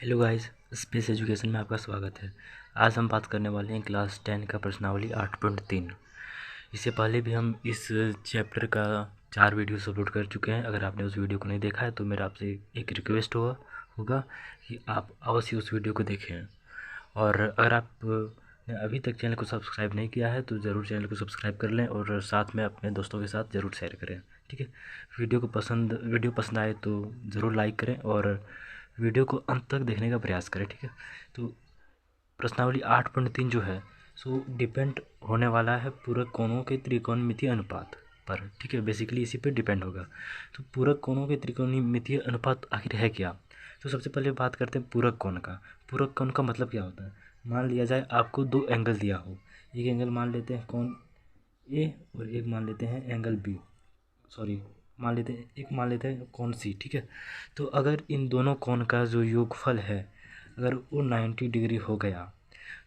Hello guys, space education में आपका स्वागत है। आज हम बात करने वाले हैं क्लास 10 का प्रश्नावली 8.3। इससे पहले भी हम इस चैप्टर का 4 वीडियोस अपलोड कर चुके हैं। अगर आपने उस वीडियो को नहीं देखा है तो मेरा आपसे एक रिक्वेस्ट होगा कि आप अवश्य उस वीडियो को देखें। और अगर आप ने अभी तक चैनल को सब्सक्राइब नहीं किया है तो ज़रूर चैनल को सब्सक्राइब कर लें और साथ में अपने दोस्तों के साथ ज़रूर शेयर करें। ठीक है, वीडियो पसंद आए तो ज़रूर लाइक करें और वीडियो को अंत तक देखने का प्रयास करें। ठीक है, तो प्रश्नावली 8.3 जो है सो डिपेंड होने वाला है पूरक कोणों के त्रिकोणमितीय अनुपात पर। ठीक है, बेसिकली इसी पे डिपेंड होगा। तो पूरक कोणों के त्रिकोणमितीय अनुपात आखिर है क्या? तो सबसे पहले बात करते हैं पूरक कोण का। पूरक कोण का मतलब क्या होता है? मान लिया जाए आपको दो एंगल दिया हो। एक एंगल मान लेते हैं कोण ए और एक मान लेते हैं एंगल बी। सॉरी, मान लेते हैं कोण सी। ठीक है, तो अगर इन दोनों कोण का जो योगफल है अगर वो 90 डिग्री हो गया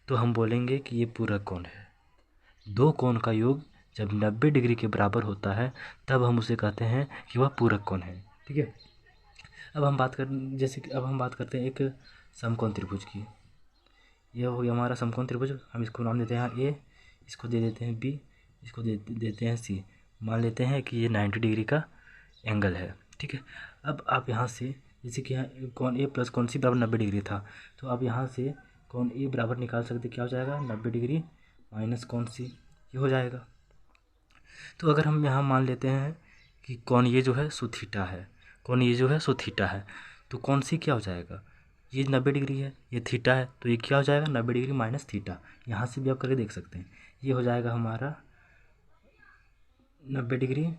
तो हम बोलेंगे कि ये पूरक कोण है। दो कोण का योग जब 90 डिग्री के बराबर होता है तब हम उसे कहते हैं कि वह पूरक कोण है। ठीक है, अब हम बात करते हैं एक समकोण त्रिभुज की। यह हो गया हमारा समकोण त्रिभुज। हम इसको नाम देते हैं ए, इसको दे देते हैं बी, इसको देते हैं सी। मान लेते हैं कि ये 90 डिग्री का एंगल है। ठीक है, अब आप यहाँ से जैसे कि यहाँ कौन ए प्लस कौन सी बराबर 90 डिग्री था, तो आप यहाँ से कौन ए बराबर निकाल सकते, क्या हो जाएगा 90 डिग्री माइनस कौन सी, ये हो जाएगा। तो अगर हम यहाँ मान लेते हैं कि कौन ये जो है सो थीटा है, कौन ये जो है सो थीटा है, तो कौन सी क्या हो जाएगा, ये 90 डिग्री है, ये थीटा है, तो ये क्या हो जाएगा 90 डिग्री माइनस थीटा। यहाँ से भी आप करके देख सकते हैं, ये हो जाएगा हमारा 90 डिग्री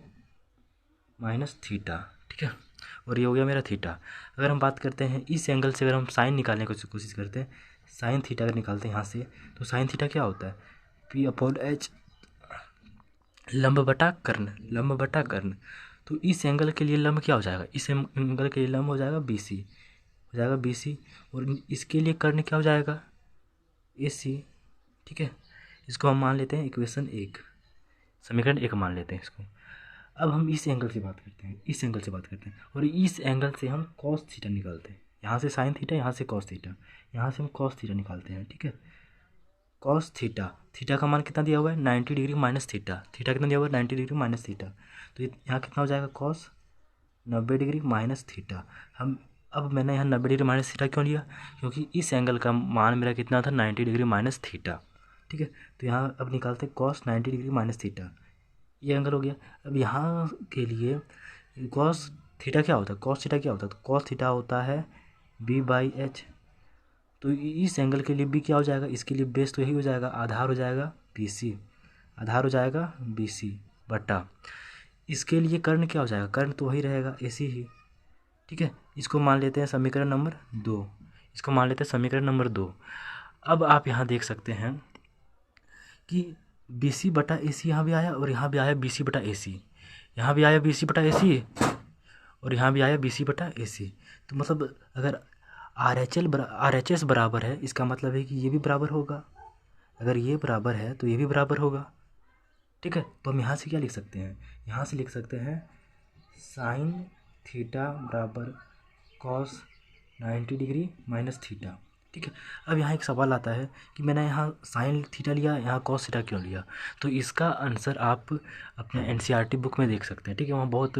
माइनस थीटा। ठीक है, और ये हो गया मेरा थीटा। अगर हम बात करते हैं इस एंगल से, अगर हम साइन निकालने की कोशिश करते हैं, साइन थीटा अगर निकालते हैं यहाँ से, तो साइन थीटा क्या होता है पी अपॉन एच लंब बटा कर्ण। तो इस एंगल के लिए लंब क्या हो जाएगा, इस एंगल के लिए लंब हो जाएगा बी सी, हो जाएगा बी सी। और इसके लिए कर्ण क्या हो जाएगा ए सी। ठीक है, इसको हम मान लेते हैं इक्वेशन 1, समीकरण 1 मान लेते हैं इसको। अब हम इस एंगल से बात करते हैं, इस एंगल से बात करते हैं और इस एंगल से हम कॉस थीटा निकालते हैं। यहाँ से साइन थीटा, यहाँ से कॉस थीटा, यहाँ से हम कॉस थीटा निकालते हैं। ठीक है, कॉस थीटा, थीटा का मान कितना दिया हुआ है 90 डिग्री माइनस थीटा, थीटा कितना दिया हुआ है 90 डिग्री माइनस थीटा, तो यहाँ कितना हो जाएगा कॉस 90 डिग्री माइनस थीटा। हम अब मैंने यहाँ 90 डिग्री माइनस थीटा क्यों लिया, क्योंकि इस एंगल का मान मेरा कितना था 90 डिग्री माइनस थीटा। ठीक है, तो यहाँ अब निकालते हैं कॉस 90 डिग्री माइनस थीटा, ये एंगल हो गया। अब यहाँ के लिए कॉस थीटा क्या होता है, कॉस थीटा क्या होता है, तो कॉस थीटा होता है बी बाई एच। तो इस एंगल के लिए बी क्या हो जाएगा, इसके लिए बेस तो यही हो जाएगा, आधार हो जाएगा बी सी, आधार हो जाएगा बी सी बटा इसके लिए कर्ण क्या हो जाएगा, कर्ण तो वही रहेगा ए सी ही। ठीक है, इसको मान लेते हैं समीकरण नंबर 2, इसको मान लेते हैं समीकरण नंबर 2। अब आप यहाँ देख सकते हैं कि बी सी बटा ए सी यहाँ भी आया और यहाँ भी आया बी सी बटा ए सी, यहाँ भी आया बी सी बटा ए सी और यहाँ भी आया बी सी बटा ए सी। तो मतलब अगर आर एच एस बराबर है, इसका मतलब है कि ये भी बराबर होगा, अगर ये बराबर है तो ये भी बराबर होगा। ठीक है, तो हम यहाँ से क्या लिख सकते हैं, यहाँ से लिख सकते हैं साइन थीटा बराबर कॉस 90 डिग्री माइनस थीटा। ठीक है, अब यहाँ एक सवाल आता है कि मैंने यहाँ साइन थीटा लिया, यहाँ कॉस थीटा क्यों लिया, तो इसका आंसर आप अपने एनसीईआरटी बुक में देख सकते हैं। ठीक है, वहाँ बहुत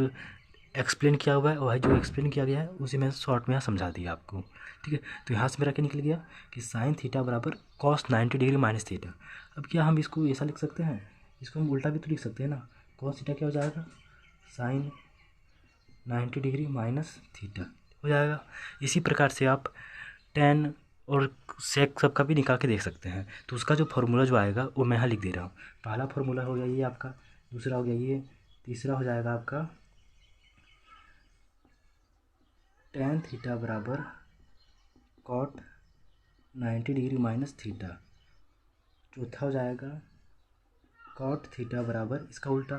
एक्सप्लेन किया हुआ है और जो एक्सप्लेन किया गया है उसी में शॉर्ट में यहाँ समझा दिया आपको। ठीक है, तो यहाँ से मेरा क्या निकल गया कि साइन थीटा बराबर कॉस 90 डिग्री माइनस थीटा। अब क्या हम इसको ऐसा लिख सकते हैं, इसको हम उल्टा भी तो लिख सकते हैं ना, कॉस थीटा क्या हो जाएगा साइन 90 डिग्री माइनस थीटा हो जाएगा। इसी प्रकार से आप टेन और सेक सब का भी निकाल के देख सकते हैं। तो उसका जो फार्मूला जो आएगा वो मैं यहाँ लिख दे रहा हूँ। पहला फार्मूला हो गया ये आपका, दूसरा हो गया ये, तीसरा हो जाएगा आपका टेन थीटा बराबर कॉट 90 डिग्री माइनस थीटा, चौथा हो जाएगा कॉट थीटा बराबर इसका उल्टा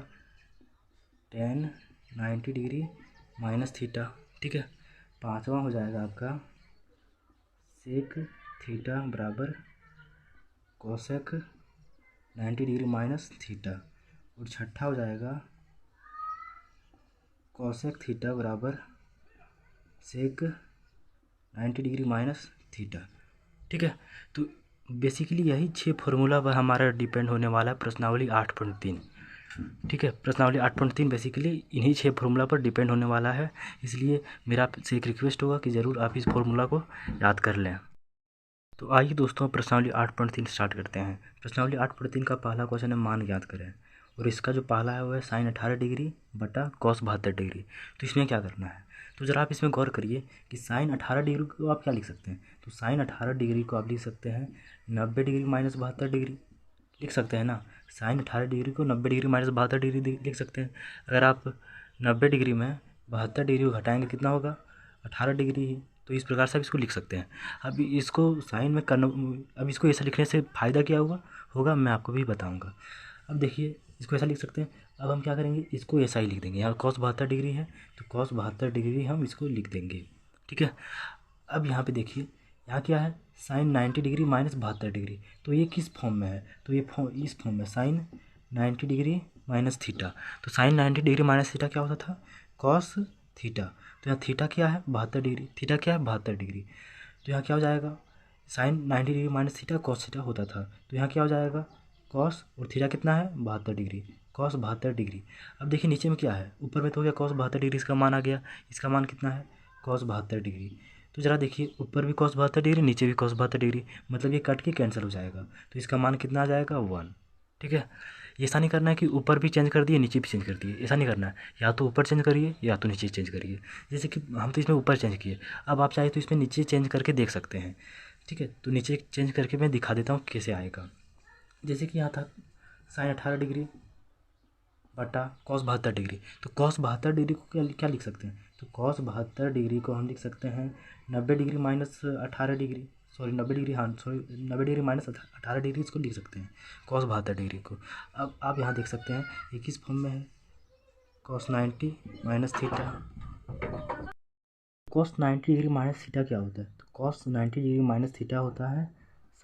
टेन 90 डिग्री माइनस थीटा। ठीक है, पाँचवा हो जाएगा आपका सेक थीटा बराबर कोसेक 90 डिग्री माइनस थीटा, और छठा हो जाएगा कोसेक थीटा बराबर सेक 90 डिग्री माइनस थीटा। ठीक है, तो बेसिकली यही 6 फार्मूला पर हमारा डिपेंड होने वाला है प्रश्नावली 8.3। ठीक है, प्रश्नावली 8.3 बेसिकली इन्हीं 6 फार्मूला पर डिपेंड होने वाला है, इसलिए मेरा आपसे एक रिक्वेस्ट होगा कि ज़रूर आप इस फार्मूला को याद कर लें। तो आइए दोस्तों, प्रश्नावली 8.3 स्टार्ट करते हैं। प्रश्नावली 8.3 का पहला क्वेश्चन है मान ज्ञात करें, और इसका जो पहला है वो है साइन 18 डिग्री बटा कॉस 72 डिग्री। तो इसमें क्या करना है, तो ज़रा आप इसमें गौर करिए कि साइन 18 डिग्री को आप क्या लिख सकते हैं, तो साइन 18 डिग्री को आप लिख सकते हैं 90 डिग्री माइनस 72 डिग्री, लिख सकते हैं ना। साइन 18 डिग्री को 90 डिग्री माइनस 72 डिग्री लिख सकते हैं। अगर आप 90 डिग्री में 72 डिग्री को घटाएंगे कितना होगा, 18 डिग्री ही। तो इस प्रकार से आप इसको लिख सकते हैं। अब इसको साइन में अब इसको ऐसा लिखने से फ़ायदा क्या होगा मैं आपको भी बताऊंगा। अब देखिए, इसको ऐसा लिख सकते हैं। अब हम क्या करेंगे, इसको ऐसा ही लिख देंगे। यहाँ कॉस 72 डिग्री है तो कॉस 72 डिग्री हम इसको लिख देंगे। ठीक है, अब यहाँ पे देखिए, यहाँ क्या है, साइन 90 डिग्री माइनस 72 डिग्री। तो ये किस फॉर्म में है, तो ये इस फॉर्म में साइन 90 डिग्री माइनस थीटा। तो साइन 90 डिग्री माइनस थीटा क्या होता था, कॉस थीटा। तो यहाँ थीटा क्या है 72 डिग्री, थीटा क्या है 72 डिग्री। तो यहाँ क्या हो जाएगा, sine 90 degree minus theta cos theta होता था। तो यहाँ क्या हो जाएगा, कॉस और थीटा कितना है 72 डिग्री, कॉस 72 डिग्री। अब देखिए नीचे में क्या है, ऊपर में तो हो गया कॉस 72 डिग्री, इसका मान आ गया, इसका मान कितना है कॉस 72 डिग्री। तो ज़रा देखिए, ऊपर भी कॉस 72 डिग्री, नीचे भी कॉस 72 डिग्री, मतलब ये कट के कैंसिल हो जाएगा। तो इसका मान कितना आ जाएगा 1। ठीक है, ऐसा नहीं करना है कि ऊपर भी चेंज कर दिए नीचे भी चेंज कर दिए, ऐसा नहीं करना है। या तो ऊपर चेंज करिए या तो नीचे चेंज करिए। जैसे कि हम तो इसमें ऊपर चेंज किए, अब आप चाहे तो इसमें नीचे चेंज करके देख सकते हैं। ठीक है, तो नीचे चेंज करके मैं दिखा देता हूँ कैसे आएगा। जैसे कि यहाँ था साइन 18 डिग्री बटा कॉस 72 डिग्री। तो कॉस 72 डिग्री को क्या लिख सकते हैं, तो कॉस 72 डिग्री को हम लिख सकते हैं 90 degree minus 18 degree, sorry 90 degree, हाँ सॉरी 90 डिग्री माइनस 18 डिग्री इसको लिख सकते हैं कॉस 72 डिग्री को। अब आप यहाँ देख सकते हैं ये किस फॉर्म में है, cos 90 minus theta. Cos 90 degree minus theta क्या होता है, तो कॉस 90 डिग्री माइनस थीटा होता है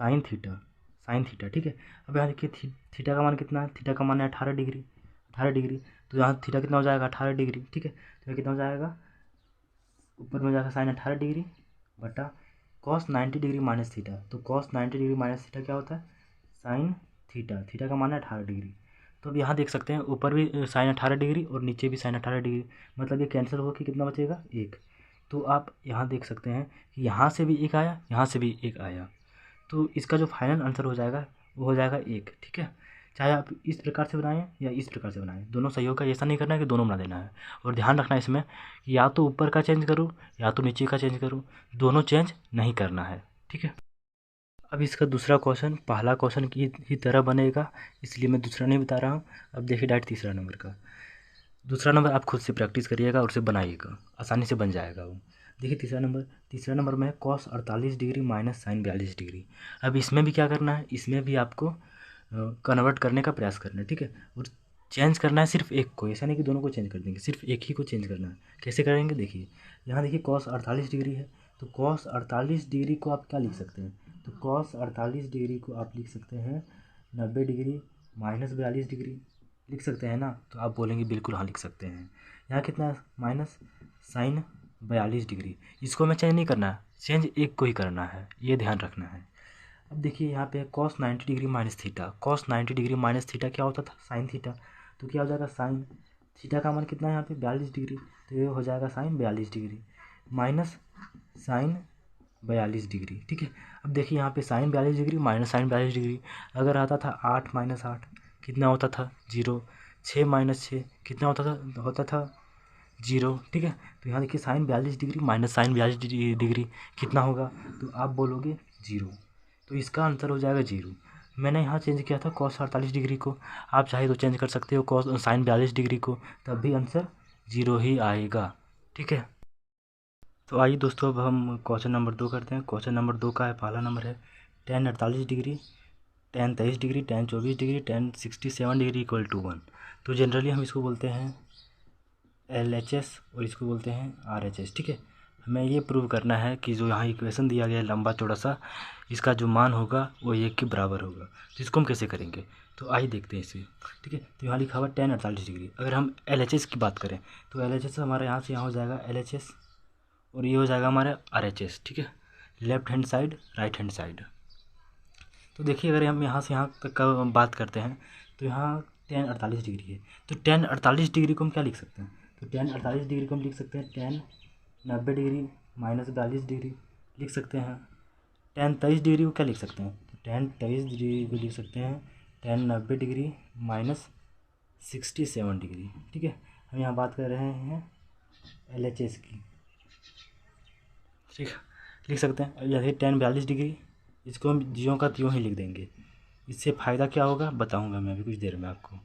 साइन थीटा, साइन थीटा। ठीक है, अब यहाँ देखिए थीटा का मान कितना है, थीटा का मान है 18 डिग्री, 18 डिग्री। तो यहाँ थीटा कितना हो जाएगा 18 डिग्री। ठीक है, तो ये कितना हो जाएगा, ऊपर में जाएगा साइन 18 डिग्री बटा कॉस 90 डिग्री माइनस थीटा। तो कॉस 90 डिग्री माइनस थीटा क्या होता है, साइन थीटा, थीटा का मान है 18 डिग्री। तो अब यहाँ देख सकते हैं ऊपर भी साइन 18 डिग्री और नीचे भी साइन 18 डिग्री, मतलब ये कैंसिल होकर कितना बचेगा 1। तो आप यहाँ देख सकते हैं कि यहाँ से भी 1 आया, यहाँ से भी 1 आया। तो इसका जो फाइनल आंसर हो जाएगा वो हो जाएगा 1। ठीक है, चाहे आप इस प्रकार से बनाएं या इस प्रकार से बनाएं, दोनों सही होगा। ऐसा नहीं करना है कि दोनों बना देना है। और ध्यान रखना है इसमें कि या तो ऊपर का चेंज करूँ या तो नीचे का चेंज करूँ, दोनों चेंज नहीं करना है। ठीक है, अब इसका दूसरा क्वेश्चन पहला क्वेश्चन की ही तरह बनेगा, इसलिए मैं दूसरा नहीं बता रहा हूँ। अब देखिए डायरेक्ट तीसरा नंबर का, दूसरा नंबर आप खुद से प्रैक्टिस करिएगा और उसे बनाइएगा, आसानी से बन जाएगा वो। देखिए तीसरा नंबर में है cos 48 degree minus sine 42 degree. अब इसमें भी क्या करना है, इसमें भी आपको कन्वर्ट करने का प्रयास करना है। ठीक है, और चेंज करना है सिर्फ एक को, ऐसा नहीं कि दोनों को चेंज कर देंगे, सिर्फ एक ही को चेंज करना है। कैसे करेंगे, देखिए यहाँ देखिए कॉस 48 डिग्री है, तो कॉस 48 डिग्री को आप क्या लिख सकते हैं, तो कॉस 48 डिग्री को आप लिख सकते हैं 90 डिग्री माइनस 42 डिग्री, लिख सकते हैं ना। तो आप बोलेंगे बिल्कुल हाँ लिख सकते हैं। यहाँ कितना है माइनस साइन 42 डिग्री, इसको हमें चेंज नहीं करना है, चेंज एक को ही करना है, ये ध्यान रखना है। अब देखिए यहाँ पे cos 90 degree minus theta, cos 90 degree minus theta क्या होता था साइन थीटा। तो क्या हो जाएगा साइन थीटा का मान कितना है यहाँ पे 42 डिग्री, तो ये हो जाएगा sine 42 degree minus sine 42 degree. ठीक है, अब देखिए यहाँ पे sine 42 degree minus sine 42 degree, अगर आता था 8 माइनस 8 कितना होता था 0, 6 माइनस 6 कितना होता था 0। ठीक है, तो यहाँ देखिए sine 42 degree minus sine 42 degree कितना होगा, तो आप बोलोगे 0। तो इसका आंसर हो जाएगा 0। मैंने यहाँ चेंज किया था कॉस 48 डिग्री को, आप चाहे तो चेंज कर सकते हो कॉस साइन 42 डिग्री को, तब भी आंसर 0 ही आएगा। ठीक है, तो आइए दोस्तों अब हम क्वेश्चन नंबर 2 करते हैं। क्वेश्चन नंबर 2 का है पहला नंबर है tan 48 degree, tan 23 degree, tan 24 degree, tan 67 degree equal to 1। तो जनरली हम इसको बोलते हैं LHS और इसको बोलते हैं RHS। ठीक है, हमें ये प्रूव करना है कि जो यहाँ इक्वेशन दिया गया है लंबा चौड़ा सा, इसका जो मान होगा वो 1 के बराबर होगा। तो इसको हम कैसे करेंगे, तो आइए देखते हैं इसे। ठीक है, तो यहाँ लिखा हुआ tan 48 डिग्री, अगर हम LHS की बात करें तो LHS हमारा यहाँ से यहाँ हो जाएगा LHS और ये हो जाएगा हमारा RHS, ठीक है, left hand side right hand side. तो देखिए अगर हम यहाँ से यहाँ तक का बात करते हैं तो यहाँ tan 48 डिग्री है, तो tan 48 डिग्री को हम क्या लिख सकते हैं, तो tan 48 डिग्री को हम लिख सकते हैं tan 90 डिग्री माइनस 42 डिग्री लिख सकते हैं। tan 23 डिग्री को क्या लिख सकते हैं, तो tan 23 डिग्री को लिख सकते हैं tan 90 डिग्री माइनस 67 डिग्री, ठीक है। हम यहाँ बात कर रहे हैं LHS की, ठीक है, लिख सकते हैं। जैसे tan 42 डिग्री, इसको हम ज्यों का त्यों ही लिख देंगे। इससे फ़ायदा क्या होगा बताऊंगा मैं अभी कुछ देर में आपको।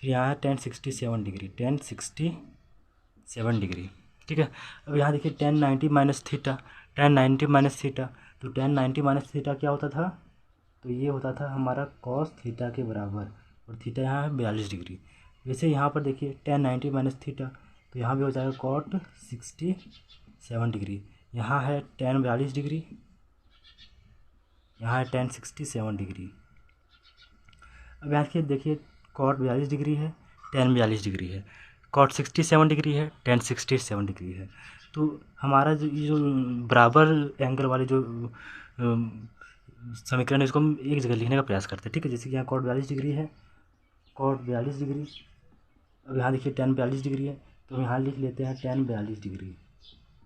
फिर यहाँ है tan 67 डिग्री, tan 67 डिग्री, ठीक है। अब यहाँ देखिए tan 90 minus theta, tan 90 minus theta, तो tan 90 माइनस थीटा क्या होता था, तो ये होता था हमारा cos थीटा के बराबर, और थीटा यहाँ है 42 डिग्री। वैसे यहाँ पर देखिए tan 90 माइनस थीटा, तो यहाँ भी हो जाएगा cot 67 डिग्री। यहाँ है tan 42 डिग्री, यहाँ है tan 67 डिग्री। अब यहाँ देखिए cot 42 डिग्री है, tan 42 डिग्री है, cot 67 डिग्री है, tan 67 डिग्री है। तो हमारा जो ये जो बराबर एंगल वाले जो समीकरण है इसको हम एक जगह लिखने का प्रयास करते हैं, ठीक है। जैसे कि यहाँ cot 42 डिग्री है, cot 42 डिग्री। अब यहाँ देखिए tan 42 डिग्री है, तो यहाँ लिख लेते हैं tan 42 डिग्री,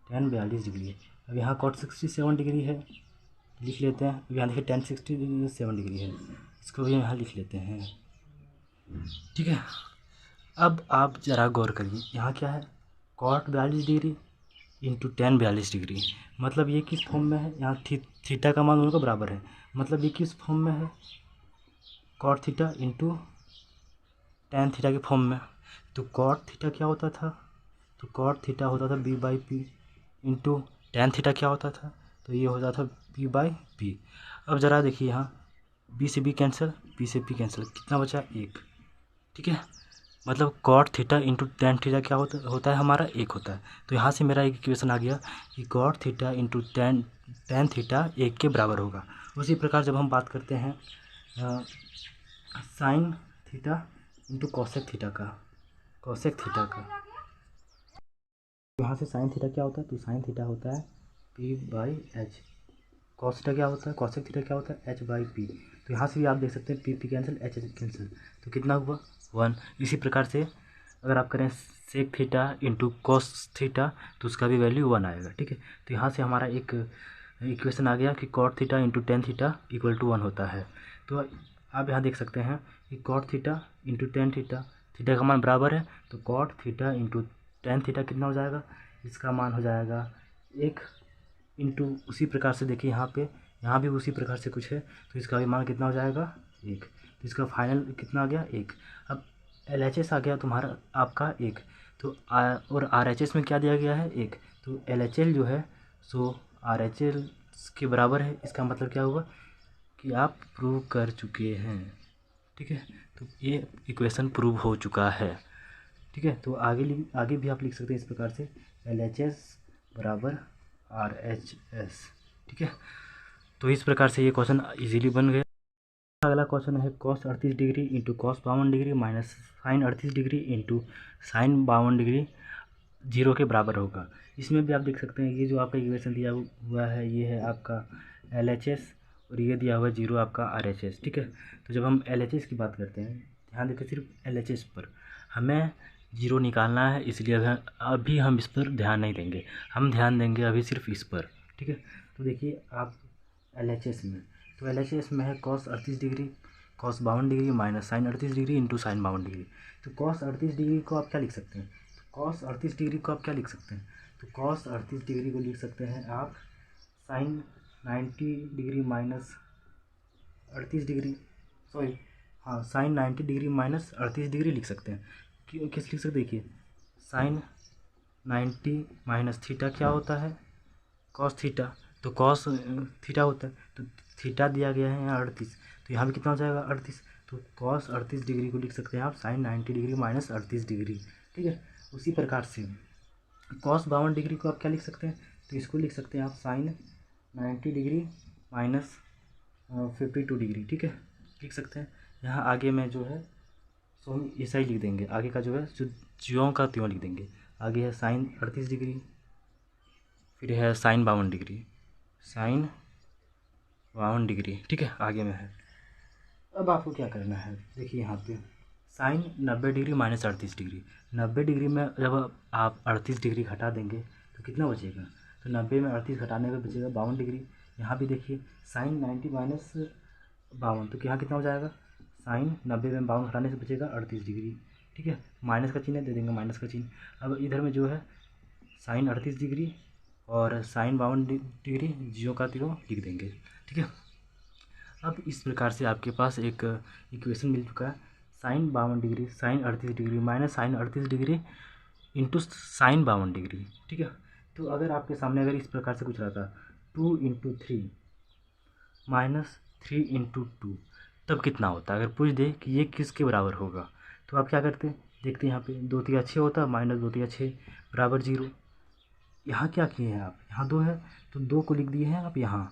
tan 42 डिग्री है। अब यहाँ cot 67 डिग्री है, लिख लेते हैं। अब यहाँ देखिए tan 67 डिग्री है, इसको भी यहाँ लिख लेते हैं, ठीक है। अब आप ज़रा गौर करिए, यहाँ क्या है cot 42 degree into tan 42 degree, मतलब ये किस फॉर्म में है, यहाँ थीटा का मान उनका बराबर है, मतलब ये किस फॉर्म में है, cot theta into tan theta के फॉर्म में। तो cot थीटा क्या होता था, तो cot थीटा होता था b/p इंटू tan थीटा क्या होता था, तो ये होता था p/p। अब ज़रा देखिए यहाँ b से b कैंसिल, p से p कैंसिल, कितना बचा 1, ठीक है। मतलब cot theta into tan theta क्या होता है हमारा 1 होता है। तो यहाँ से मेरा एक इक्वेशन आ गया कि cot theta into tan theta 1 के बराबर होगा। उसी प्रकार जब हम बात करते हैं sine theta into cosec theta का, यहाँ से साइन थीटा क्या होता है, तो साइन थीटा होता है p/h, कॉस थीटा क्या होता है, कॉसेक थीटा क्या होता है h/p। तो यहाँ से भी आप देख सकते हैं p कैंसिल, h कैंसिल, तो कितना हुआ 1। इसी प्रकार से अगर आप करें sec theta into cos theta तो उसका भी वैल्यू 1 आएगा, ठीक है। तो यहाँ से हमारा एक इक्वेशन आ गया कि cot theta into tan theta equal to 1 होता है। तो आप यहाँ देख सकते हैं कि cot theta into tan theta, theta का मान बराबर है, तो cot theta into tan theta कितना हो जाएगा, इसका मान हो जाएगा 1 इंटू उसी प्रकार से देखिए यहाँ पे, यहाँ भी उसी प्रकार से कुछ है, तो इसका भी मान कितना हो जाएगा 1। तो इसका फाइनल कितना आ गया 1। अब LHS आ गया तुम्हारा आपका 1, तो और RHS में क्या दिया गया है 1, तो LHL जो है सो RHL के बराबर है। इसका मतलब क्या हुआ कि आप प्रूव कर चुके हैं, ठीक है। तो ये इक्वेशन प्रूव हो चुका है, ठीक है। तो आगे भी आप लिख सकते हैं इस प्रकार से LHS बराबर RHS, ठीक है। तो इस प्रकार से ये क्वेश्चन इजीली बन गया। अगला क्वेश्चन है cos 38 degree into cos 52 degree minus sine 38 degree into sine 52 degree 0 के बराबर होगा। इसमें भी आप देख सकते हैं ये जो आपका इक्वेशन दिया हुआ है ये है आपका LHS और ये दिया हुआ है 0 आपका RHS, ठीक है। तो जब हम LHS की बात करते हैं, ध्यान देते सिर्फ LHS पर हमें 0 निकालना है, इसलिए अभी हम इस पर ध्यान नहीं देंगे, हम ध्यान देंगे अभी सिर्फ इस पर, ठीक है। तो देखिए आप LHS में, तो LHS में है cos 38 degree cos 52 degree minus sine 38 degree into sine 52 degree. तो cos 38 डिग्री को आप क्या लिख सकते हैं, cos 38 डिग्री को आप क्या लिख सकते हैं, तो cos 38 डिग्री को लिख सकते हैं आप sine 90 degree minus 38 degree, sorry हाँ साइन 90 डिग्री माइनस 38 डिग्री लिख सकते हैं। किस लिख सकते, देखिए साइन 90 माइनस थीटा क्या होता है cos थीटा, तो cos थीटा होता है, तो थीटा दिया गया है यहाँ 38, तो यहाँ भी कितना हो जाएगा 38, तो cos 38 डिग्री को लिख सकते हैं आप साइन 90 डिग्री माइनस 38 डिग्री, ठीक है। उसी प्रकार से cos 52 डिग्री को आप क्या लिख सकते हैं, तो इसको लिख सकते हैं आप साइन 90 डिग्री माइनस 52 डिग्री, ठीक है, लिख सकते हैं। यहाँ आगे में जो है सो हम ऐसा ही लिख देंगे, आगे का जो है जो ज्यों का त्यों लिख देंगे। आगे है साइन 38 डिग्री फिर है साइन 52 डिग्री, साइन 52 डिग्री, ठीक है, आगे में है। अब आपको क्या करना है, देखिए यहाँ पे sine 90 degree minus 38 degree, 90 degree में जब आप 38 डिग्री घटा देंगे तो कितना बचेगा, तो 90 में 38 घटाने में बचेगा 52 डिग्री। यहाँ भी देखिए साइन 90 माइनस 52, तो यहाँ कितना हो जाएगा, साइन 90 में 52 घटाने से बचेगा 38 डिग्री, ठीक है, माइनस का चिन्ह है, दे देंगे माइनस का चिन्ह। अब इधर में जो है साइन 38 डिग्री और साइन 52 डिग्री जीरो का तीरों लिख देंगे, ठीक है। अब इस प्रकार से आपके पास एक इक्वेशन मिल चुका है, sine 52 degree sine 38 degree minus sine 38 degree into sine 52 degree, ठीक है। तो अगर आपके सामने अगर इस प्रकार से कुछ रहता 2 इंटू 3 माइनस 3 इंटू 2, तब कितना होता, अगर पूछ दे कि ये किसके बराबर होगा, तो आप क्या करते, देखते हैं यहाँ पे 2 3 6 होता, माइनस 2 3 6 बराबर 0। यहाँ क्या किए हैं आप, यहाँ 2 है तो 2 को लिख दिए हैं आप यहाँ,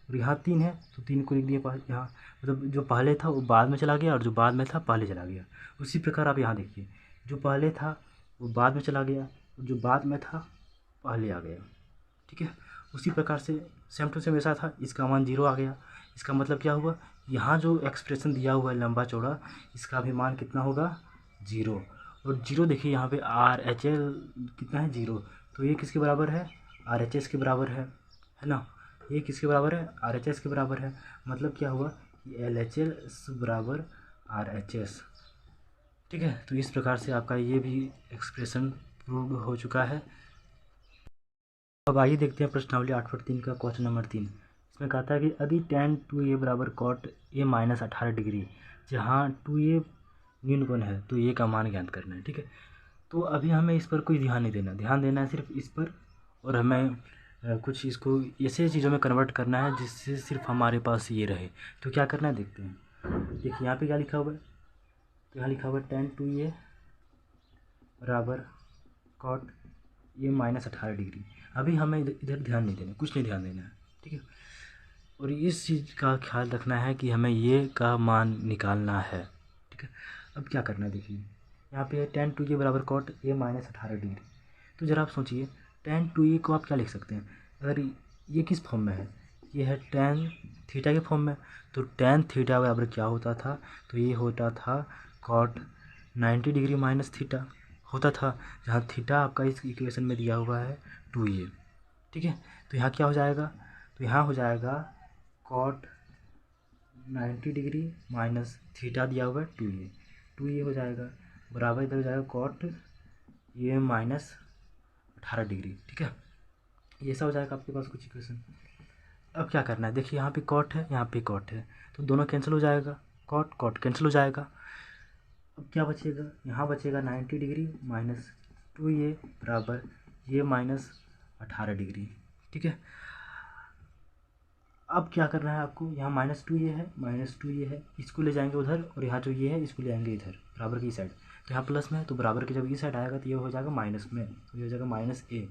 और यहाँ 3 है तो 3 को लिख दिए यहाँ, मतलब जो पहले था वो बाद में चला गया और जो बाद में था पहले चला गया। उसी प्रकार आप यहाँ देखिए, जो पहले था वो बाद में चला गया और जो बाद में था पहले आ गया, ठीक है। उसी प्रकार से सेम टू सेम ऐसा था, इसका मान 0 आ गया। इसका मतलब क्या हुआ, यहाँ जो एक्सप्रेशन दिया हुआ है लंबा चौड़ा, इसका भी मान कितना होगा 0। और 0 देखिए यहाँ पे RHS कितना है 0, तो ये किसके बराबर है, RHS के बराबर है ना, ये किसके बराबर है, RHS के बराबर है। मतलब क्या हुआ कि LHS बराबर RHS, ठीक है। तो इस प्रकार से आपका ये भी एक्सप्रेशन प्रूव हो चुका है। अब आइए देखते हैं प्रश्नावली 8.3 का क्वेश्चन नंबर 3। इसमें कहता है कि यदि tan 2a बराबर cot a माइनस 18 डिग्री, जहाँ 2a न्यून कोण है तो ये का मान ज्ञात करना है, ठीक है। तो अभी हमें इस पर कोई ध्यान नहीं देना, ध्यान देना है सिर्फ इस पर, और हमें कुछ इसको ऐसे चीज़ों में कन्वर्ट करना है जिससे सिर्फ हमारे पास ये रहे। तो क्या करना है देखते हैं, देखिए यहाँ पे क्या लिखा हुआ है, तो यहाँ लिखा हुआ है tan 2a बराबर cot a माइनस 18 डिग्री। अभी हमें इधर ध्यान नहीं देना, कुछ नहीं ध्यान देना है, ठीक है। और इस चीज़ का ख्याल रखना है कि हमें ये का मान निकालना है, ठीक है। अब क्या करना है देखिए, यहाँ पे tan 2a बराबर cot a माइनस 18 डिग्री। तो ज़रा आप सोचिए tan 2a को आप क्या लिख सकते हैं, अगर ये किस फॉर्म में है, ये है tan थीटा के फॉर्म में, तो tan थीटा बराबर क्या होता था, तो ये होता था cot 90 डिग्री माइनस थीटा होता था, जहाँ थीटा आपका इस इक्वेशन में दिया हुआ है 2a, ठीक है। तो यहाँ क्या हो जाएगा, तो यहाँ हो जाएगा cot 90 डिग्री माइनस थीटा दिया हुआ है 2a हो जाएगा, बराबर इधर हो जाएगा cot a माइनस 18 डिग्री, ठीक है। ये ऐसा हो जाएगा आपके पास कुछ इक्वेशन। अब क्या करना है देखिए, यहाँ पे cot है यहाँ पे cot है, तो दोनों कैंसिल हो जाएगा, cot कैंसिल हो जाएगा। अब क्या बचेगा, यहाँ बचेगा 90 डिग्री माइनस 2a बराबर ये माइनस 18 डिग्री, ठीक है। अब क्या करना है आपको, यहाँ -2a है, इसको ले जाएंगे उधर, और यहाँ जो ये है इसको ले आएंगे इधर बराबर की साइड, तो यहाँ प्लस में है, तो बराबर की जब ये साइड आएगा तो ये हो जाएगा माइनस में, तो ये हो जाएगा -a।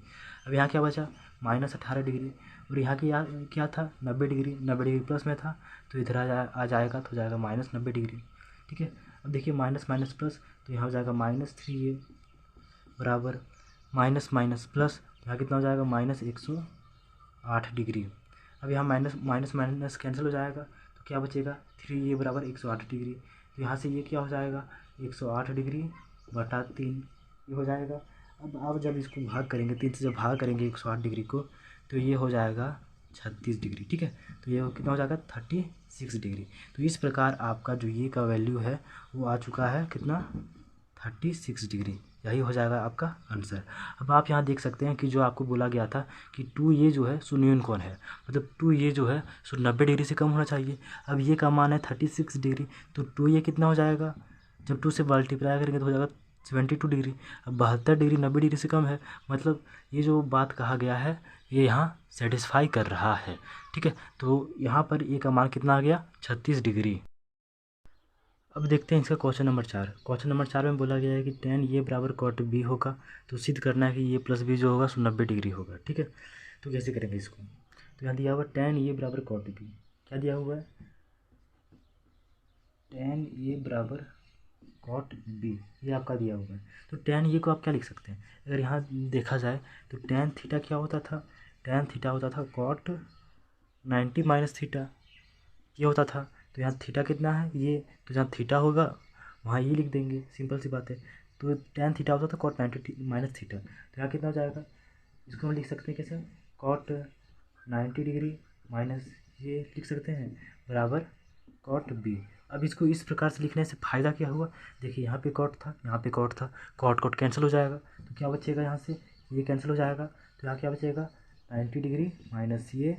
अब यहाँ क्या बचा -18 डिग्री, और यहाँ की क्या था 90 डिग्री, 90 डिग्री प्लस में था, तो इधर आ जाएगा तो हो जाएगा -90 डिग्री, ठीक है। अब देखिए माइनस माइनस प्लस, तो यहाँ हो जाएगा -3a बराबर माइनस माइनस प्लस, यहाँ कितना हो जाएगा -108 डिग्री। अब यहाँ माइनस माइनस माइनस कैंसिल हो जाएगा, तो क्या बचेगा 3a बराबर 108 डिग्री, तो यहाँ से ये क्या हो जाएगा 108 डिग्री बटा 3 ये हो जाएगा। अब आप जब इसको भाग करेंगे 3 से जब भाग करेंगे 108 डिग्री को, तो ये हो जाएगा 36 डिग्री, ठीक है। तो ये कितना हो जाएगा 36 डिग्री। तो इस प्रकार आपका जो ये का वैल्यू है वो आ चुका है कितना 36 डिग्री, यही हो जाएगा आपका आंसर। अब आप यहाँ देख सकते हैं कि जो आपको बोला गया था कि 2a जो है सो न्यून कोण है, मतलब 2a जो है सो 90 डिग्री से कम होना चाहिए। अब ये का मान है 36 डिग्री, तो 2a कितना हो जाएगा, जब 2 से मल्टीप्लाई करेंगे तो हो जाएगा 72 डिग्री। अब 72 डिग्री 90 डिग्री से कम है, मतलब ये जो बात कहा गया है ये यहाँ सेटिस्फाई कर रहा है, ठीक है। तो यहाँ पर ए का मान कितना आ गया 36 डिग्री। अब देखते हैं इसका क्वेश्चन नंबर 4। क्वेश्चन नंबर 4 में बोला गया है कि tan ये बराबर cot b होगा, तो सिद्ध करना है कि ये प्लस b जो होगा सो 90 डिग्री होगा, ठीक है। तो कैसे करेंगे इसको, तो यहाँ दिया हुआ tan ये बराबर cot b, क्या दिया हुआ है tan ये बराबर cot b, ये आपका दिया हुआ है। तो tan ये को आप क्या लिख सकते हैं, अगर यहाँ देखा जाए तो tan थीटा क्या होता था, tan थीटा होता था cot 90 माइनस थीटा, ये होता था। तो यहाँ थीटा कितना है ये, तो जहाँ थीटा होगा वहाँ ये लिख देंगे, सिंपल सी बात है। तो tan थीटा होता था cot 90 माइनस थीटा, तो यहाँ कितना हो जाएगा, इसको हम लिख सकते हैं कैसे, cot 90 डिग्री माइनस ये लिख सकते हैं बराबर cot b। अब इसको इस प्रकार से लिखने से फ़ायदा क्या हुआ, देखिए यहाँ पे cot था, यहाँ पे cot था, cot cot कैंसिल हो जाएगा, तो क्या बचेगा यहाँ से, ये कैंसिल हो जाएगा, तो यहाँ क्या बचेगा 90 डिग्री माइनस ये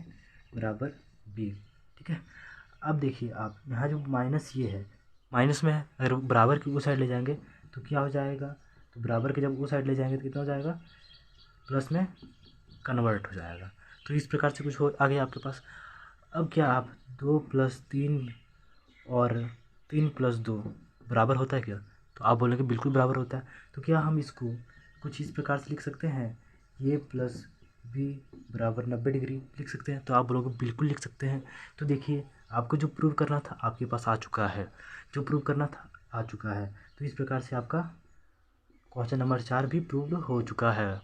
बराबर b। ठीक है। अब देखिए आप यहाँ जो माइनस ये है, माइनस में है, अगर बराबर की उस साइड ले जाएंगे तो क्या हो जाएगा, तो बराबर के जब उस साइड ले जाएंगे तो कितना हो जाएगा, प्लस में कन्वर्ट हो जाएगा। तो इस प्रकार से कुछ हो आ गया आपके पास। अब क्या आप 2+3 और 3+2 बराबर होता है क्या, तो आप बोलेंगे बिल्कुल बराबर होता है। तो क्या हम इसको कुछ इस प्रकार से लिख सकते हैं, ये प्लस बी बराबर 90 डिग्री लिख सकते हैं, तो आप बोलोगे बिल्कुल लिख सकते हैं। तो देखिए आपको जो प्रूव करना था आपके पास आ चुका है, जो प्रूव करना था आ चुका है। तो इस प्रकार से आपका क्वेश्चन नंबर 4 भी प्रूव हो चुका है।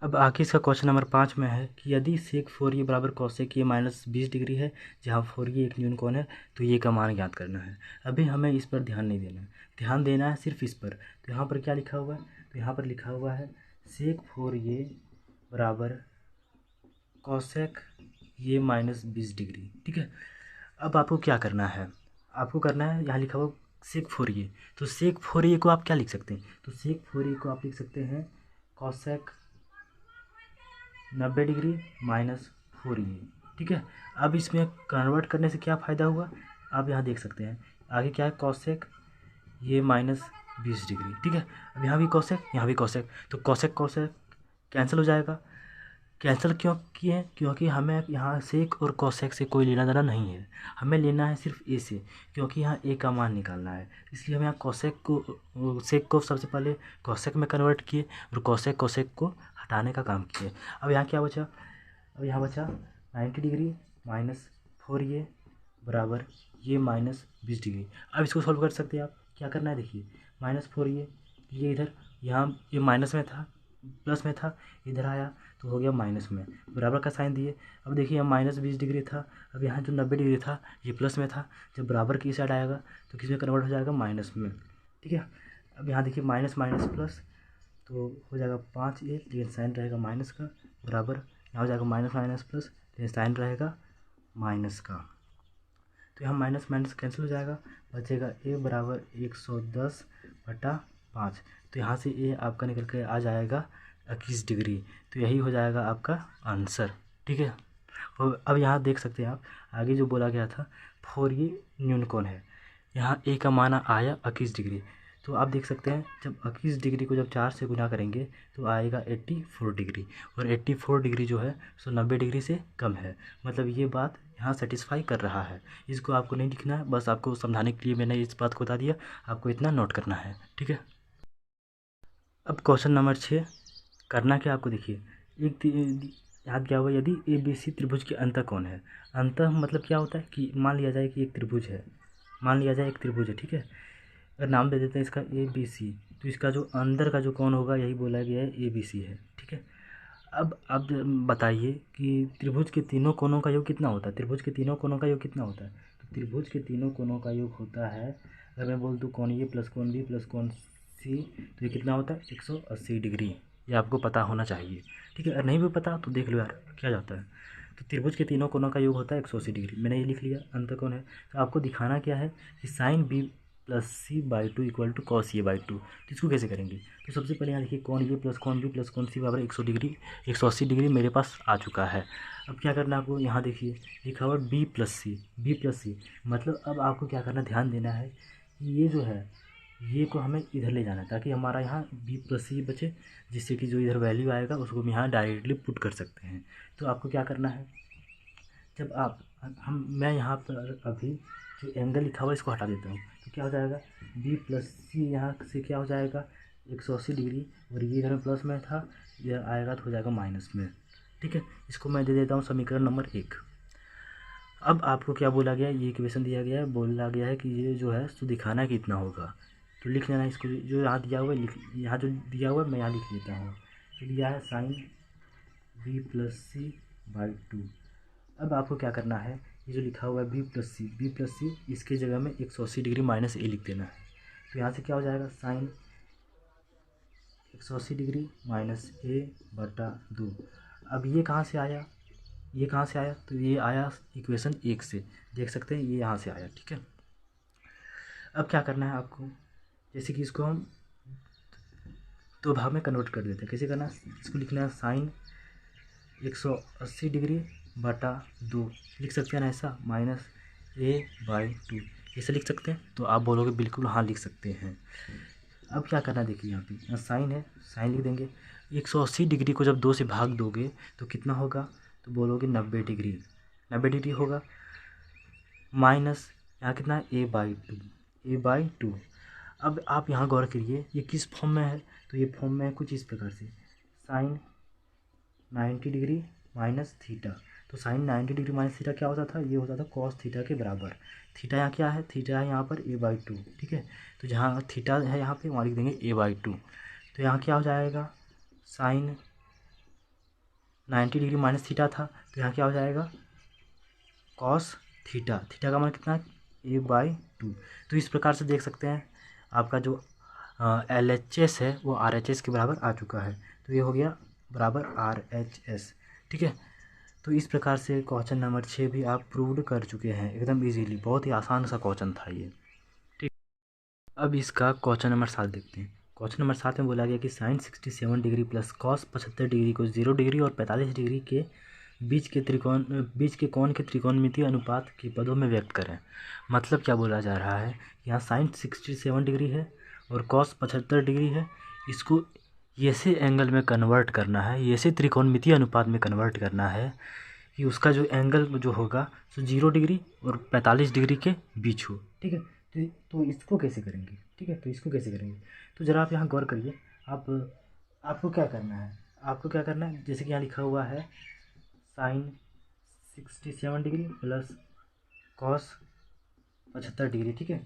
अब आगे इसका क्वेश्चन नंबर 5 में है कि यदि सेक फोरिये बराबर कॉसेक ये माइनस 20 डिग्री है, जहाँ फोरिये एक न्यून कोण है, तो ये का मान ज्ञात करना है। अभी हमें इस पर ध्यान नहीं देना है, ध्यान देना है सिर्फ इस पर। तो यहाँ पर क्या लिखा हुआ है, तो यहाँ पर लिखा हुआ है सेक फोरिये बराबर कॉसेक ये माइनस 20 डिग्री। ठीक है। अब आपको क्या करना है, आपको करना है यहाँ लिखा हुआ सेक फोरिये, तो सेक फोरिये को आप क्या लिख सकते हैं, तो सेक फोरिये को आप लिख सकते हैं कॉसेक 90 डिग्री माइनस 4ये। ठीक है। अब इसमें कन्वर्ट करने से क्या फ़ायदा हुआ, आप यहाँ देख सकते हैं आगे क्या है, कॉसेक ये माइनस 20 डिग्री। ठीक है। अब यहाँ भी कॉसेक, यहाँ भी कॉसेक, तो कॉसेक कॉसेक कैंसिल हो जाएगा। कैंसिल क्यों किए, क्योंकि हमें यहाँ सेक और कॉसेक से कोई लेना देना नहीं है, हमें लेना है सिर्फ ए से, क्योंकि यहाँ ए का मान निकालना है। इसलिए हम यहाँ कॉसेक को, सेक को सबसे पहले कॉसेक में कन्वर्ट किए और कॉसेक कॉसेक को हटाने का काम किए। अब यहाँ क्या बचा, अब यहाँ बचा 90 डिग्री माइनस 4ये बराबर ये माइनस 20 डिग्री। अब इसको सॉल्व कर सकते हैं आप, क्या करना है देखिए, माइनस 4ये इधर, यहाँ ये माइनस में था प्लस में था, इधर आया तो हो गया माइनस में, बराबर का साइन दिए। अब देखिए यहाँ माइनस 20 डिग्री था, अब यहाँ जो 90 डिग्री था ये प्लस में था, जब बराबर की साइड आएगा तो किस में कन्वर्ट हो जाएगा, माइनस में। ठीक है। अब यहाँ देखिए माइनस माइनस प्लस, तो हो जाएगा 5a, लेकिन साइन रहेगा माइनस का, बराबर यहाँ हो जाएगा माइनस माइनस प्लस, लेकिन साइन रहेगा माइनस का। तो यहाँ माइनस माइनस कैंसिल हो जाएगा, बचेगा a बराबर 110/5। तो यहाँ से a आपका निकल के आ जाएगा 21 डिग्री। तो यही हो जाएगा आपका आंसर। ठीक है। और अब यहाँ देख सकते हैं आप, आगे जो बोला गया था फोरिये न्यून कोण है, यहाँ a का मान आया 21 डिग्री। तो आप देख सकते हैं जब 21 डिग्री को जब 4 से गुना करेंगे तो आएगा 84 डिग्री, और 84 डिग्री जो है सो 90 डिग्री से कम है। मतलब ये बात यहाँ सेटिस्फाई कर रहा है। इसको आपको नहीं लिखना है, बस आपको समझाने के लिए मैंने इस बात को बता दिया, आपको इतना नोट करना है। ठीक है। अब क्वेश्चन नंबर 6 करना क्या आपको, देखिए एक याद क्या हुआ, यदि ए बी सी त्रिभुज के अंतः कौन है, अंतः मतलब क्या होता है कि मान लिया जाए कि एक त्रिभुज है, मान लिया जाए एक त्रिभुज है। ठीक है। अगर नाम दे देते हैं इसका ए बी सी, तो इसका जो अंदर का जो कौन होगा यही बोला गया है ए बी सी है। ठीक है। अब बताइए कि त्रिभुज के तीनों कोनों का योग कितना होता है, त्रिभुज के तीनों कोनों का योग कितना होता है, तो त्रिभुज के तीनों कोनों का योग होता है, अगर मैं बोल दूँ कौन ए प्लस कौन बी प्लस कौन सी, तो ये कितना होता है 180 डिग्री। ये आपको पता होना चाहिए। ठीक है। अगर नहीं भी पता तो देख लो यार क्या जाता है। तो त्रिभुज के तीनों कोनों का योग होता है 180 डिग्री, मैंने ये लिख लिया, अंतर कौन है। तो आपको दिखाना क्या है कि sine B plus C by two equal to cos A by two. तो इसको कैसे करेंगे, तो सबसे पहले यहाँ देखिए कौन ए प्लस कौन बी प्लस कौन सी बराबर 180 डिग्री मेरे पास आ चुका है। अब क्या करना है आपको, यहाँ देखिए लिखा हुआ बी प्लस सी, मतलब अब आपको क्या करना, ध्यान देना है कि ये जो है ये को हमें इधर ले जाना है, ताकि हमारा यहाँ बी प्लस सी बचे, जिससे कि जो इधर वैल्यू आएगा उसको हम यहाँ डायरेक्टली पुट कर सकते हैं। तो आपको क्या करना है, जब आप मैं यहाँ पर अभी जो एंगल लिखा हुआ है इसको हटा देता हूँ, तो क्या हो जाएगा बी प्लस सी, यहाँ से क्या हो जाएगा 180 डिग्री, और ये इधर प्लस में था, ये आएगा तो हो जाएगा माइनस में। ठीक है। इसको मैं दे देता हूँ समीकरण नंबर 1। अब आपको क्या बोला गया है, ये इक्वेशन दिया गया है, बोला गया है कि ये जो है तो दिखाना कितना होगा, तो लिख लेना इसको, जो यहाँ दिया हुआ है यहाँ जो दिया हुआ है मैं यहाँ लिख लेता हूँ। तो दिया है sine B plus C by 2। अब आपको क्या करना है, ये जो लिखा हुआ है बी प्लस सी इसके जगह में 180 डिग्री माइनस ए लिख देना है। तो यहाँ से क्या हो जाएगा, साइन 180 डिग्री माइनस ए बटा 2। अब ये कहाँ से आया, ये कहाँ से आया, तो ये आया इक्वेशन 1 से, देख सकते हैं ये यहाँ से आया। ठीक है, अब क्या करना है आपको, जैसे कि इसको हम दो भाग में कन्वर्ट कर देते हैं। कैसे करना है, इसको लिखना है साइन 180 डिग्री बटा 2 लिख सकते हैं ना ऐसा, माइनस ए बाई 2 ऐसे लिख सकते हैं। तो आप बोलोगे बिल्कुल हाँ लिख सकते हैं। अब क्या करना है, देखिए यहाँ पे साइन है, साइन लिख देंगे। 180 डिग्री को जब 2 से भाग दोगे तो कितना होगा, तो बोलोगे 90 डिग्री, 90 डिग्री होगा। माइनस यहाँ कितना है, ए बाई 2। अब आप यहाँ गौर करिए ये किस फॉर्म में है, तो ये फॉर्म में है कुछ इस प्रकार से, साइन 90 डिग्री माइनस थीटा। तो साइन 90 डिग्री माइनस थीटा क्या होता था, ये होता था कॉस थीटा के बराबर। थीटा यहाँ क्या है, थीटा है यहाँ पर ए बाई 2। ठीक है, तो जहाँ थीटा है यहाँ पे वहाँ लिख देंगे ए बाई 2। तो यहाँ क्या हो जाएगा, साइन 90 डिग्री माइनस थीटा था, तो यहाँ क्या हो जाएगा, कॉस थीटा। थीटा का मान कितना है, ए बाई 2। तो इस प्रकार से देख सकते हैं आपका जो LHS है वो RHS के बराबर आ चुका है। तो ये हो गया बराबर RHS। ठीक है, तो इस प्रकार से क्वेश्चन नंबर 6 भी आप प्रूव्ड कर चुके हैं एकदम इजीली, बहुत ही आसान सा क्वेश्चन था ये। ठीक, अब इसका क्वेश्चन नंबर 7 देखते हैं। क्वेश्चन नंबर 7 में बोला गया कि sine 67 degree plus cos 75 degree को 0 डिग्री और 45 डिग्री के बीच के कोण के त्रिकोणमितीय अनुपात के पदों में व्यक्त करें। मतलब क्या बोला जा रहा है, यहाँ साइन 67 डिग्री है और कॉस 75 डिग्री है, इसको ऐसे एंगल में कन्वर्ट करना है, ऐसे त्रिकोणमितीय अनुपात में कन्वर्ट करना है कि उसका जो एंगल जो होगा तो 0 डिग्री और 45 डिग्री के बीच हो। ठीक है, तो इसको कैसे करेंगे, ठीक है, तो इसको कैसे करेंगे, तो ज़रा आप यहाँ गौर करिए। आपको क्या करना है, आपको क्या करना है, जैसे कि यहाँ लिखा हुआ है sine 67 degree plus cos 75 degree. ठीक है,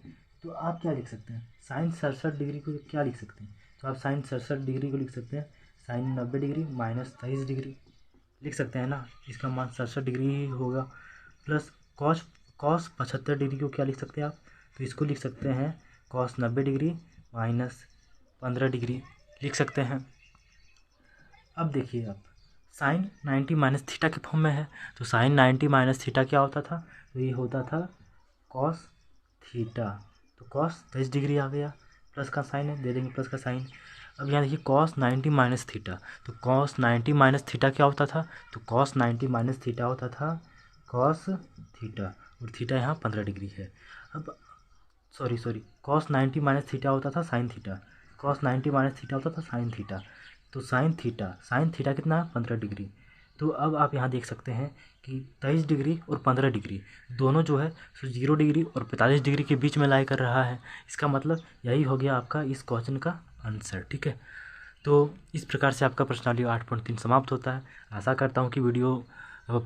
तो आप क्या लिख सकते हैं, साइन 67 डिग्री को क्या लिख सकते हैं, तो आप साइन 67 डिग्री को लिख सकते हैं साइन 90 डिग्री माइनस 23 डिग्री लिख सकते हैं ना, इसका मान 67 डिग्री ही होगा। प्लस कॉस 75 डिग्री को क्या लिख सकते हैं आप, तो इसको लिख सकते हैं कॉस 90 डिग्री माइनस 15 डिग्री लिख सकते हैं। अब देखिए आप साइन 90 माइनस थीटा के फॉर्म में है, तो साइन 90 माइनस थीटा क्या होता था, तो ये होता था कॉस थीटा। तो कॉस 23 डिग्री आ गया, प्लस का साइन है दे देंगे प्लस का साइन। अब यहाँ देखिए कॉस 90 माइनस थीटा, तो कॉस 90 माइनस थीटा क्या होता था, तो कॉस 90 माइनस थीटा होता था कॉस थीटा, और थीटा यहाँ 15 डिग्री है। अब सॉरी कॉस 90 माइनस थीटा होता था sine theta, cos 90 minus theta होता था साइन थीटा। तो साइन थीटा कितना है, 15 डिग्री। तो अब आप यहाँ देख सकते हैं कि 23 डिग्री और 15 डिग्री दोनों जो है सो 0 डिग्री और 45 डिग्री के बीच में लाई कर रहा है। इसका मतलब यही हो गया आपका इस क्वेश्चन का आंसर। ठीक है, तो इस प्रकार से आपका प्रश्नावली 8.3 समाप्त होता है। आशा करता हूँ कि वीडियो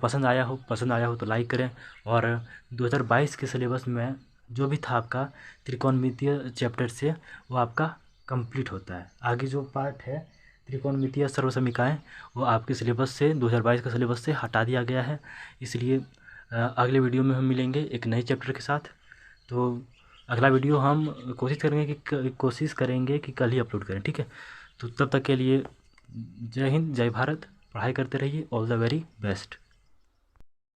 पसंद आया हो तो लाइक करें। और 2022 के सिलेबस में जो भी था आपका त्रिकोणमितीय चैप्टर से वो आपका कंप्लीट होता है। आगे जो पार्ट है त्रिकोणमितीय सर्वसमीकाएँ वो आपके सिलेबस से 2022 का सिलेबस से हटा दिया गया है। इसलिए अगले वीडियो में हम मिलेंगे एक नए चैप्टर के साथ। तो अगला वीडियो हम कोशिश करेंगे कि कल ही अपलोड करें। ठीक है, तो तब तक के लिए जय हिंद, जय भारत, पढ़ाई करते रहिए, ऑल द वेरी बेस्ट।